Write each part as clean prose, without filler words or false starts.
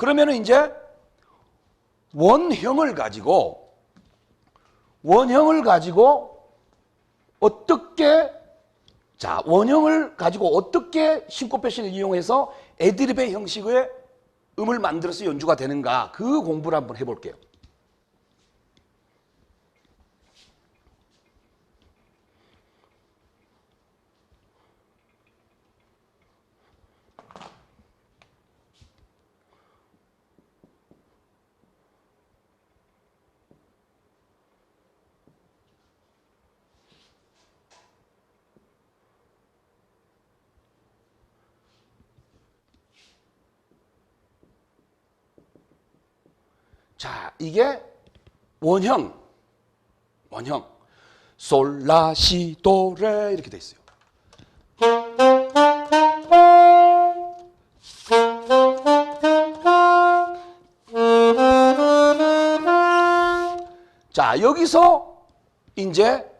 그러면은 이제 원형을 가지고 어떻게 원형을 가지고 어떻게 싱코페이션을 이용해서 애드리브의 형식의 음을 만들어서 연주가 되는가, 그 공부를 한번 해볼게요. 자, 이게 원형 솔라시도레 이렇게 돼 있어요. 자, 여기서 이제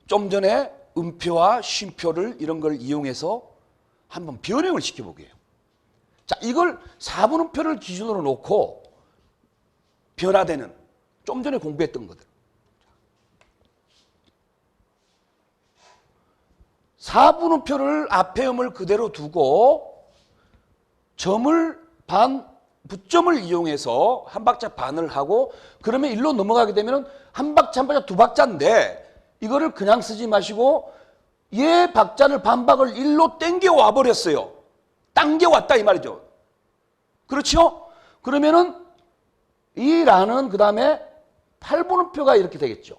좀 전에 음표와 쉼표를 이런 걸 이용해서 한번 변형을 시켜보게요. 자, 이걸 4분음표를 기준으로 놓고 변화되는, 좀 전에 공부했던 것들. 4분음표를 앞에 음을 그대로 두고 붙점을 이용해서 한 박자 반을 하고, 그러면 일로 넘어가게 되면 한 박자 두 박자인데 이거를 그냥 쓰지 마시고 얘 박자를 반박을 일로 땡겨와 버렸어요. 당겨왔다 이 말이죠. 그렇죠? 그러면은 이 라는 그 다음에 8분음표가 이렇게 되겠죠.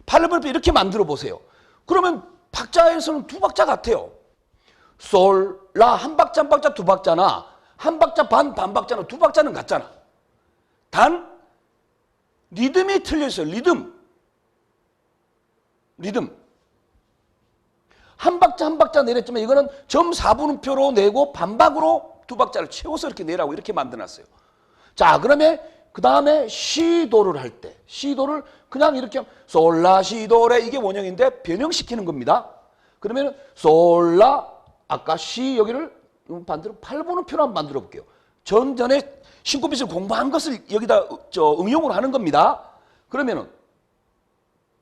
8분음표 이렇게 만들어 보세요. 그러면 박자에서는 두 박자 같아요. 솔, 라, 한 박자 두 박자나 한 박자 반박자나 두 박자는 같잖아. 단 리듬이 틀려 있어요. 리듬. 한 박자 내렸지만 이거는 점 4분음표로 내고 반박으로 두 박자를 채워서 이렇게 내라고 이렇게 만들어놨어요. 자, 그러면 그 다음에 시도를 할 때, 시도를 그냥 이렇게 솔라시도레, 이게 원형인데 변형시키는 겁니다. 그러면 솔라, 아까 시 여기를 반대로 8분음표로 한번 만들어 볼게요. 전에 싱코페이션을 공부한 것을 여기다 응용을 하는 겁니다. 그러면은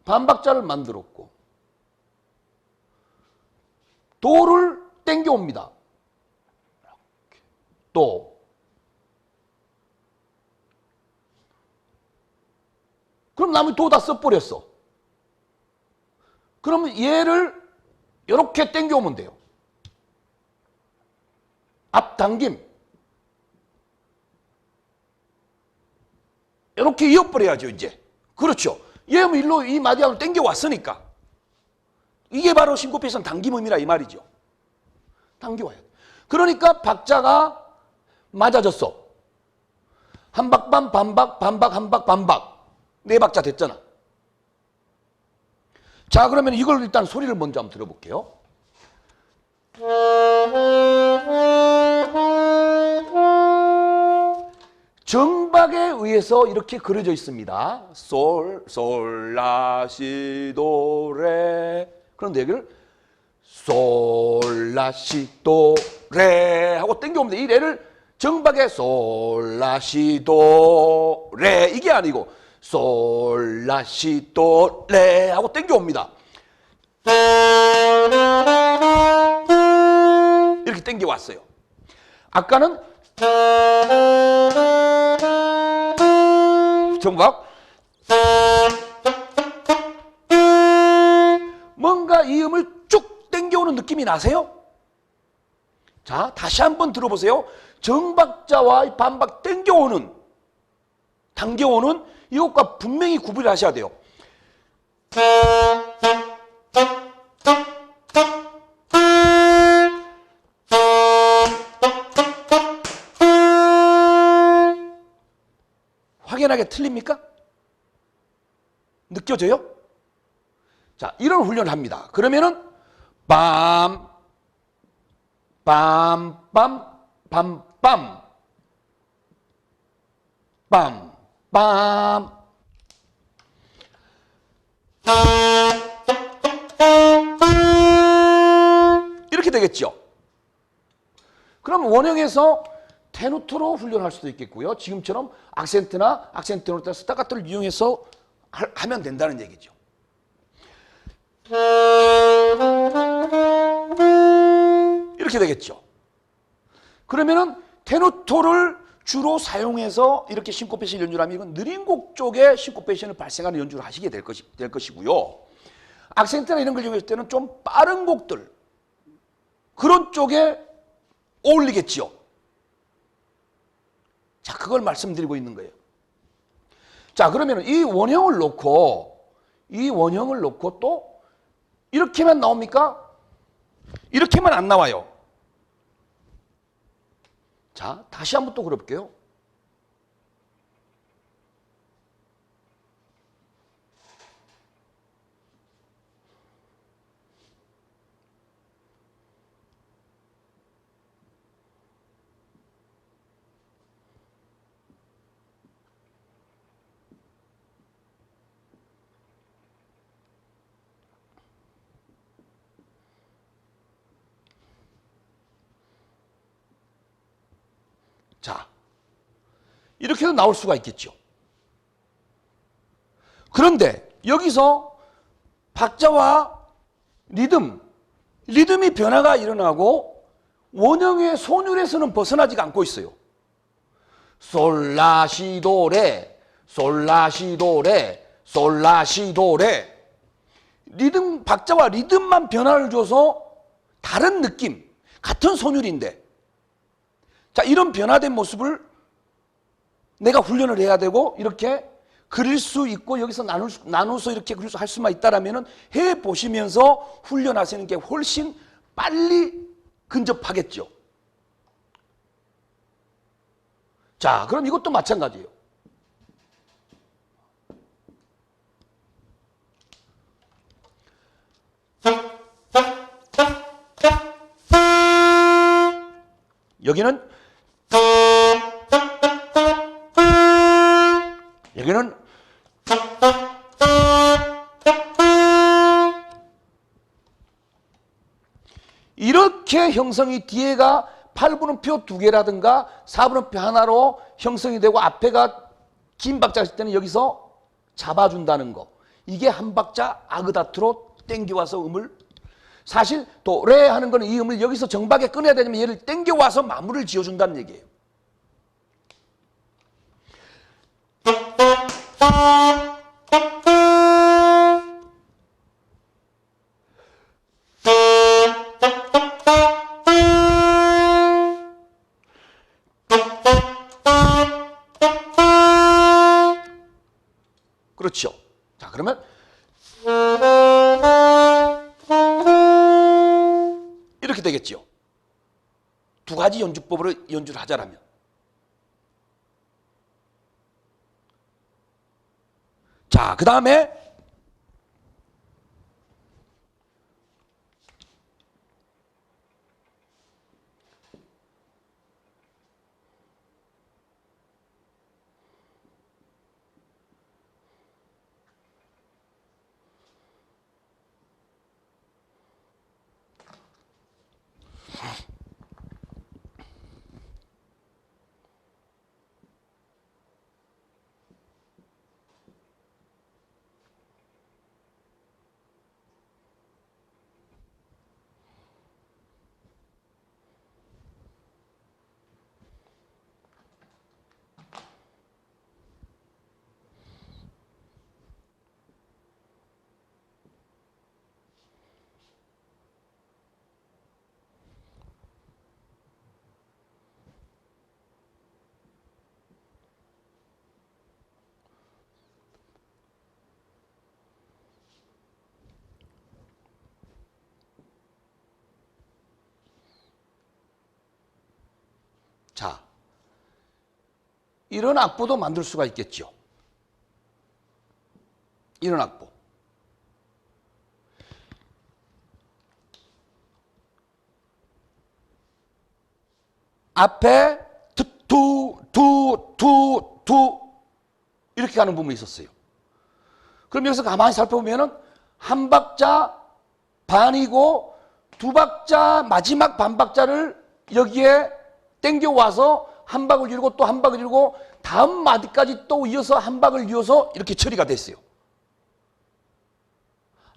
반박자를 만들었고 도를 땡겨옵니다. 도. 그럼 나머지 도 다 써버렸어. 그러면 얘를 이렇게 당겨오면 돼요. 앞당김. 이렇게 이어버려야죠, 이제. 그렇죠. 얘는 일로 이 마디락을 당겨왔으니까. 이게 바로 싱코페이션 당김음이라 이 말이죠. 당겨와야 돼. 그러니까 박자가 맞아졌어. 한박 반, 반박, 한박, 반박. 네 박자 됐잖아. 자, 그러면 이걸 일단 소리를 먼저 한번 들어볼게요. 정박에 의해서 이렇게 그려져 있습니다. 솔, 라, 시, 도, 레. 그런데 여기를 솔, 라, 시, 도, 레 하고 땡겨오면 돼. 이 레를 정박에 솔, 라, 시, 도, 레 이게 아니고 솔, 라, 시, 도, 레 하고 땡겨옵니다. 이렇게 땡겨왔어요. 아까는 정박 뭔가 이 음을 쭉 땡겨오는 느낌이 나세요? 자, 다시 한번 들어보세요. 정박자와 반박 땡겨오는, 당겨오는 이것과 분명히 구분을 하셔야 돼요. 확연하게 틀립니까? 느껴져요? 자, 이런 훈련을 합니다. 그러면은 빰, 빰, 빰, 빰, 빰, 빰, 빰. 이렇게 되겠죠. 그럼 원형에서 테누트로 훈련할 수도 있겠고요. 지금처럼 악센트나 악센트 노트, 스타카토를 이용해서 하면 된다는 얘기죠. 이렇게 되겠죠. 그러면은 테누토를 주로 사용해서 이렇게 싱코페이션 연주를 하면 이건 느린 곡 쪽에 싱코페이션을 발생하는 연주를 하시게 될 것이고요. 악센트나 이런 걸 이용했을 때는 좀 빠른 곡들 그런 쪽에 어울리겠죠. 자, 그걸 말씀드리고 있는 거예요. 자, 그러면 이 원형을 놓고 또 이렇게만 나옵니까? 이렇게만 안 나와요. 자, 다시 한번 또 그려볼게요. 자, 이렇게도 나올 수가 있겠죠. 그런데 여기서 박자와 리듬이 변화가 일어나고 원형의 손율에서는 벗어나지가 않고 있어요. 솔라시도레, 솔라시도레, 솔라시도레. 박자와 리듬만 변화를 줘서 다른 느낌, 같은 손율인데, 자, 이런 변화된 모습을 내가 훈련을 해야 되고 이렇게 그릴 수 있고 여기서 나눠서 이렇게 그릴 수 할 수만 있다라면은 해 보시면서 훈련하시는 게 훨씬 빨리 근접하겠죠. 자, 그럼 이것도 마찬가지예요. 여기는 이렇게 형성이 뒤에가 8분음표 2개라든가 4분음표 하나로 형성이 되고 앞에가 긴 박자일 때는 여기서 잡아준다는 거. 이게 한 박자 아그다트로 땡겨와서 음을, 사실 도레 하는 거는 이 음을 여기서 정박에 꺼내야 되면 얘를 땡겨와서 마무리를 지어준다는 얘기예요. 그렇죠. 자, 그러면 이렇게 되겠죠. 두 가지 연주법으로 연주를 하자라면. 자, 그 다음에 자, 이런 악보도 만들 수가 있겠죠. 이런 악보. 앞에 투 이렇게 가는 부분이 있었어요. 그럼 여기서 가만히 살펴보면은 한 박자 반이고 두 박자 마지막 반 박자를 여기에 땡겨와서 한 박을 이루고 또 한 박을 이루고 다음 마디까지 또 이어서 한 박을 이어서 이렇게 처리가 됐어요.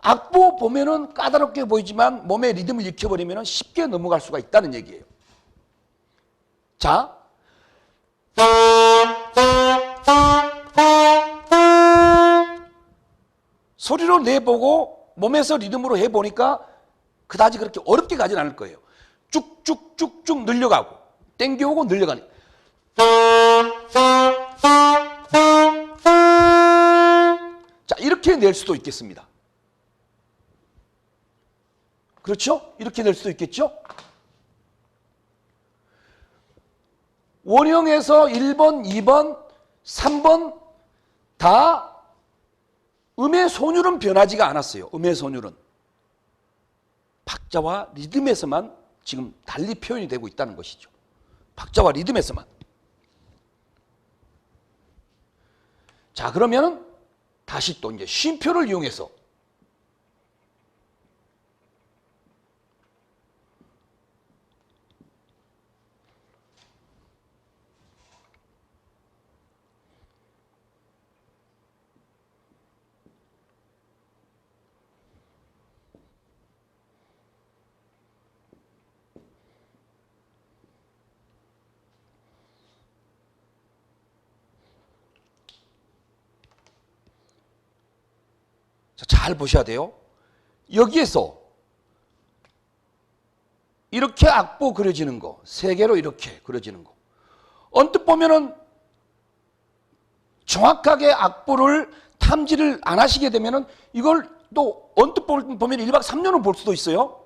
악보 보면은 까다롭게 보이지만 몸의 리듬을 익혀버리면 쉽게 넘어갈 수가 있다는 얘기예요. 자, 소리로 내보고 몸에서 리듬으로 해보니까 그다지 그렇게 어렵게 가진 않을 거예요. 쭉쭉쭉쭉 늘려가고 땡겨오고 늘려가니. 자, 이렇게 낼 수도 있겠습니다. 그렇죠? 이렇게 낼 수도 있겠죠? 원형에서 1번, 2번, 3번 다 음의 손율은 변하지가 않았어요. 음의 손율은. 박자와 리듬에서만 지금 달리 표현이 되고 있다는 것이죠. 박자와 리듬에서만. 자, 그러면 다시 또 이제 쉼표를 이용해서 잘 보셔야 돼요. 여기에서 이렇게 악보 그려지는 거, 세 개로 이렇게 그려지는 거. 언뜻 보면은 정확하게 악보를 탐지를 안 하시게 되면은 이걸 또 언뜻 보면 1박 3년은 볼 수도 있어요.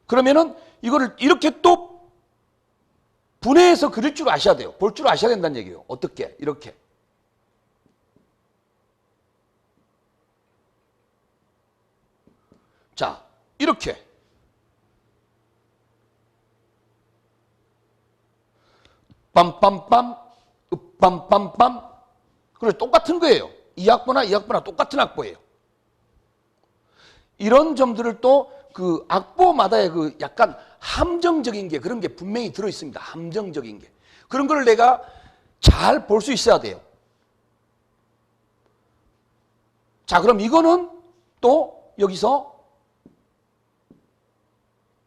그러면은 이거를 이렇게 또 분해해서 그릴 줄 아셔야 돼요. 볼 줄 아셔야 된다는 얘기예요. 어떻게? 이렇게. 자, 이렇게. 빰빰빰, 빰빰빰. 그래서 똑같은 거예요. 이 악보나 이 악보나 똑같은 악보예요. 이런 점들을 또 그 악보마다의 그 약간 함정적인 게 그런 게 분명히 들어 있습니다. 함정적인 게. 그런 걸 내가 잘 볼 수 있어야 돼요. 자, 그럼 이거는 또 여기서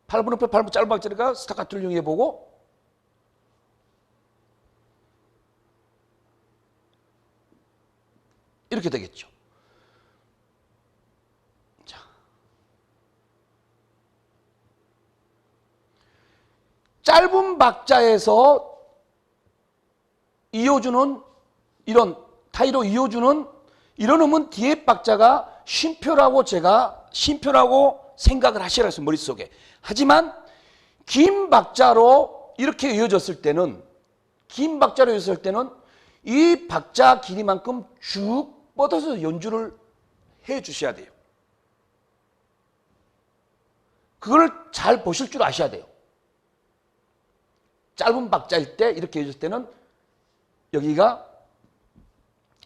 8분 옆에 8분 짧은 박자니까 스타카토를 이용해 보고 이렇게 되겠죠. 자, 짧은 박자에서 이어주는 이런 타이로 이어주는 이런 음은 뒤에 박자가 쉼표라고 제가 쉼표라고 생각을 하시라 해서 머릿속에. 하지만 긴 박자로 이렇게 이어졌을 때는 긴 박자로 이어졌을 때는 이 박자 길이만큼 쭉 뻗어서 연주를 해 주셔야 돼요. 그걸 잘 보실 줄 아셔야 돼요. 짧은 박자일 때 이렇게 해줄 때는 여기가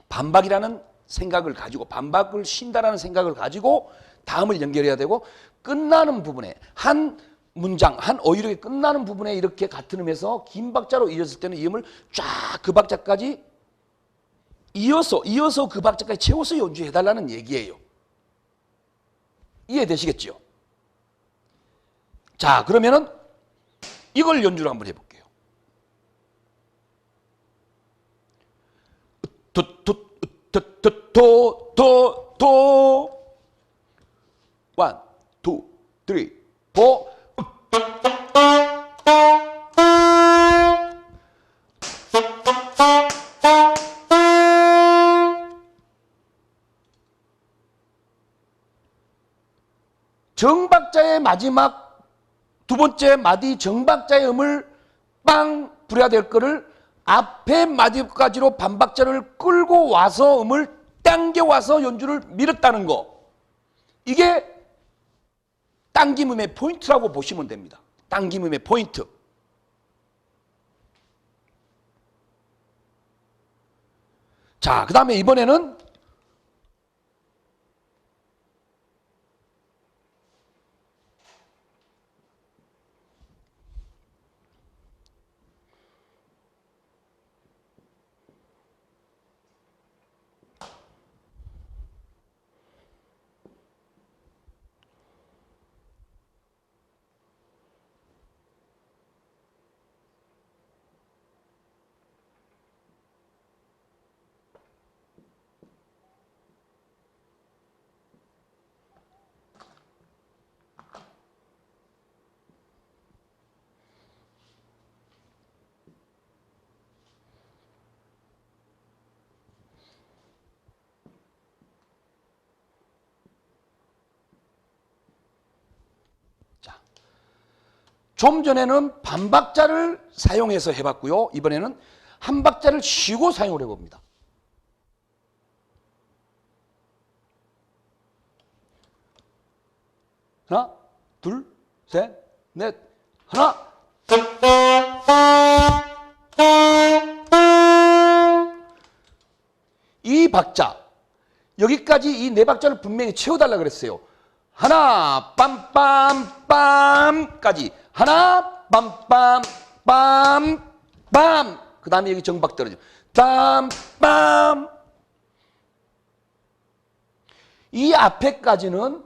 반박이라는 생각을 가지고 반박을 쉰다라는 생각을 가지고 다음을 연결해야 되고 끝나는 부분에 한 문장, 한 어휘력이 끝나는 부분에 이렇게 같은 음에서 긴 박자로 이어졌을 때는 이 음을 쫙 그 박자까지 이어서 그 박자까지 채워서 연주해달라는 얘기예요. 이해되시겠죠? 자, 그러면은 이걸 연주를 한번 해볼게요. 도 1, 2, 3, 4 정박자의 마지막 두 번째 마디 정박자의 음을 빵 불어야 될 거를 앞에 마디까지로 반박자를 끌고 와서 음을 당겨와서 연주를 밀었다는 거. 이게 당김음의 포인트라고 보시면 됩니다. 당김음의 포인트. 자, 그 다음에 이번에는 좀 전에는 반박자를 사용해서 해봤고요. 이번에는 한 박자를 쉬고 사용을 해봅니다. 하나, 둘, 셋, 넷, 하나. 이 박자, 여기까지 이 네 박자를 분명히 채워달라 그랬어요. 하나, 빰빰빰까지. 하나, 빰빰빰, 빰. 그 다음에 여기 정박 떨어져. 빰빰. 이 앞에까지는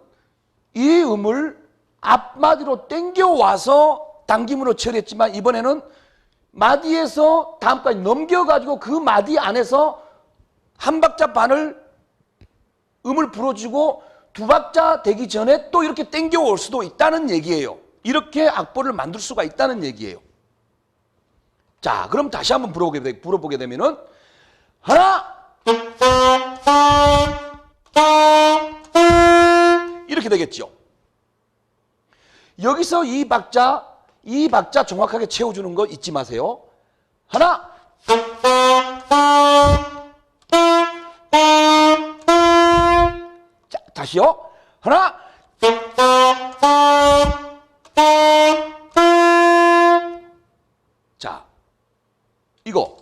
이 음을 앞마디로 땡겨와서 당김으로 처리했지만 이번에는 마디에서 다음까지 넘겨가지고 그 마디 안에서 한 박자 반을 음을 불어주고 두 박자 되기 전에 또 이렇게 땡겨올 수도 있다는 얘기예요. 이렇게 악보를 만들 수가 있다는 얘기예요. 자, 그럼 다시 한번 불어보게 되면은 하나 이렇게 되겠죠. 여기서 이 박자 정확하게 채워주는 거 잊지 마세요. 하나 자, 다시요. 하나 자, 이거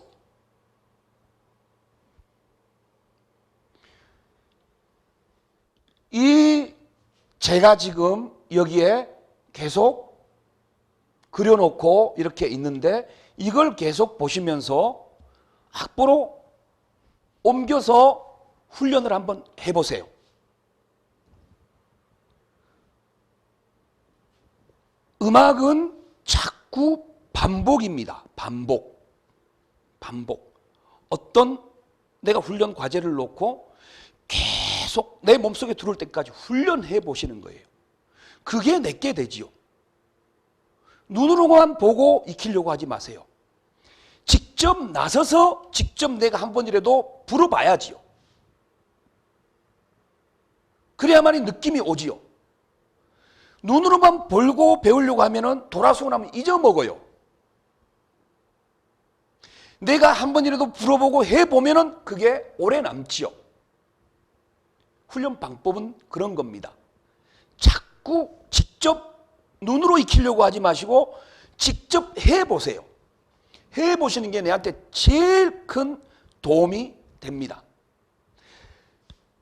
제가 지금 여기에 계속 그려놓고 이렇게 있는데 이걸 계속 보시면서 악보로 옮겨서 훈련을 한번 해보세요. 음악은 자꾸 반복입니다. 반복. 어떤 내가 훈련 과제를 놓고 계속 내 몸속에 들어올 때까지 훈련해 보시는 거예요. 그게 내게 되지요. 눈으로만 보고 익히려고 하지 마세요. 직접 나서서 직접 내가 한 번이라도 불어봐야지요. 그래야만이 느낌이 오지요. 눈으로만 보고 배우려고 하면은 돌아서고 나면 잊어먹어요. 내가 한 번이라도 불어보고 해보면은 그게 오래 남지요. 훈련 방법은 그런 겁니다. 자꾸 직접 눈으로 익히려고 하지 마시고 직접 해보세요. 해보시는 게 내한테 제일 큰 도움이 됩니다.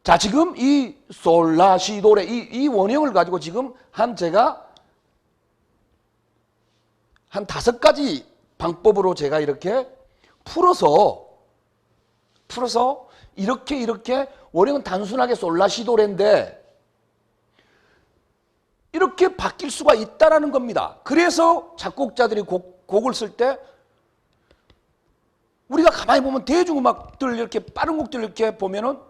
자, 지금 이 솔라시도레 이 원형을 가지고 지금 제가 한 5가지 방법으로 제가 이렇게 풀어서 이렇게 원형은 단순하게 솔라시도레인데 이렇게 바뀔 수가 있다라는 겁니다. 그래서 작곡자들이 곡을 쓸 때 우리가 가만히 보면 대중음악들 이렇게 빠른 곡들 이렇게 보면은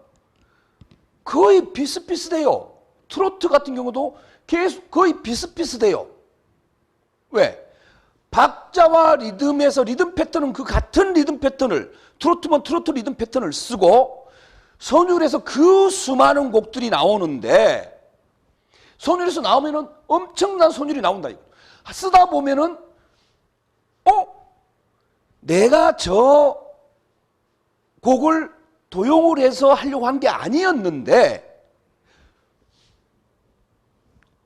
거의 비슷비슷해요. 트로트 같은 경우도 계속 거의 비슷비슷해요. 왜? 박자와 리듬에서 리듬 패턴은 그 같은 리듬 패턴을 트로트면 트로트 리듬 패턴을 쓰고 선율에서 그 수많은 곡들이 나오는데 선율에서 나오면은 엄청난 선율이 나온다. 쓰다 보면은 내가 저 곡을 도용을 해서 하려고 한 게 아니었는데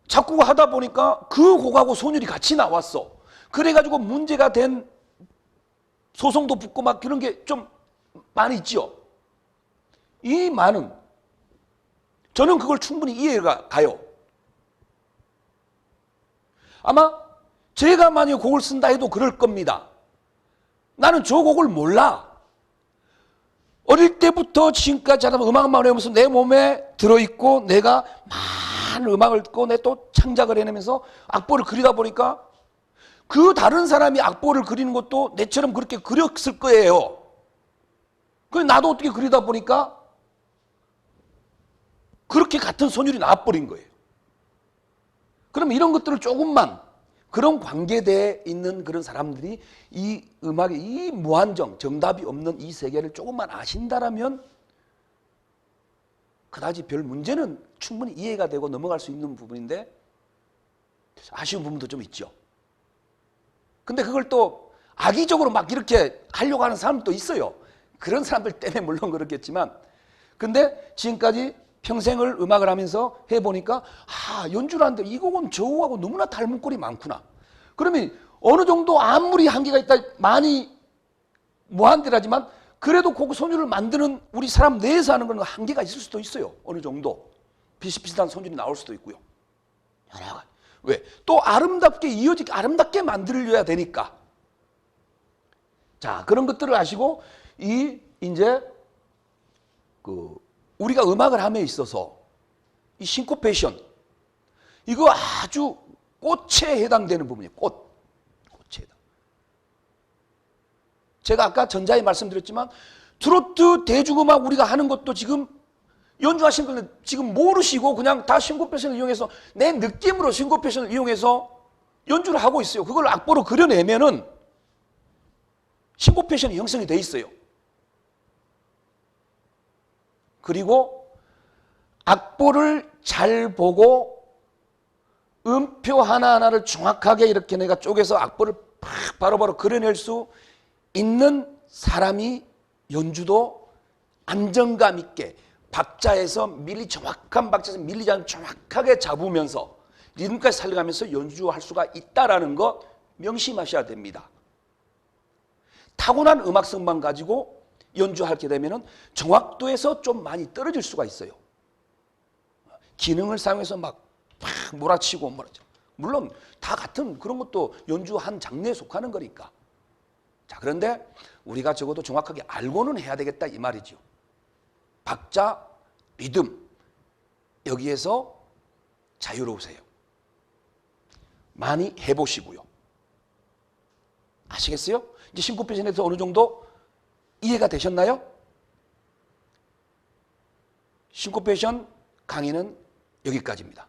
작곡을 하다 보니까 그 곡하고 선율이 같이 나왔어. 그래가지고 문제가 된 소송도 붙고 막 그런 게 좀 많이 있죠. 이 많은 저는 그걸 충분히 이해가 가요. 아마 제가 만약에 곡을 쓴다 해도 그럴 겁니다. 나는 저 곡을 몰라. 어릴 때부터 지금까지 하다 보면 음악만 해오면서 내 몸에 들어있고 내가 많은 음악을 듣고 내 또 창작을 해내면서 악보를 그리다 보니까 그 다른 사람이 악보를 그리는 것도 내처럼 그렇게 그렸을 거예요. 그래서 나도 어떻게 그리다 보니까 그렇게 같은 선율이 나와버린 거예요. 그럼 이런 것들을 조금만 그런 관계되어 있는 그런 사람들이 이 음악의 이 무한정, 정답이 없는 이 세계를 조금만 아신다라면 그다지 별 문제는 충분히 이해가 되고 넘어갈 수 있는 부분인데 아쉬운 부분도 좀 있죠. 근데 그걸 또 악의적으로 막 이렇게 하려고 하는 사람도 있어요. 그런 사람들 때문에 물론 그렇겠지만, 근데 지금까지 평생을 음악을 하면서 해보니까 연주를 하는데 이 곡은 저 곡하고 너무나 닮은 꼴이 많구나. 그러면 어느 정도 아무리 한계가 있다, 많이 무한대라지만 그래도 곡 선율을 만드는 우리 사람 내에서 하는 건 한계가 있을 수도 있어요. 어느 정도 비슷비슷한 선율이 나올 수도 있고요. 왜? 또 아름답게 이어지게 아름답게 만들려야 되니까. 자, 그런 것들을 아시고 이제 우리가 음악을 함에 있어서 이 싱코페이션, 이거 아주 꽃에 해당되는 부분이에요. 꽃에 해당. 제가 아까 전자에 말씀드렸지만 트로트 대중음악 우리가 하는 것도 지금 연주하신 분들 지금 모르시고 그냥 다 싱코페이션을 이용해서 내 느낌으로 싱코페이션을 이용해서 연주를 하고 있어요. 그걸 악보로 그려내면은 싱코페이션이 형성이 돼 있어요. 그리고 악보를 잘 보고 음표 하나하나를 정확하게 이렇게 내가 쪼개서 악보를 팍 바로바로 그려낼 수 있는 사람이 연주도 안정감 있게 박자에서 정확한 박자에서 밀리자는 정확하게 잡으면서 리듬까지 살려가면서 연주할 수가 있다라는 거 명심하셔야 됩니다. 타고난 음악성만 가지고 연주하게 되면 정확도에서 좀 많이 떨어질 수가 있어요. 기능을 사용해서 막 몰아치고 물론 다 같은 그런 것도 연주한 장르에 속하는 거니까. 자, 그런데 우리가 적어도 정확하게 알고는 해야 되겠다 이 말이죠. 박자, 리듬 여기에서 자유로우세요. 많이 해보시고요. 아시겠어요? 이제 싱코페이션에서 어느 정도 이해가 되셨나요? 싱코페이션 강의는 여기까지입니다.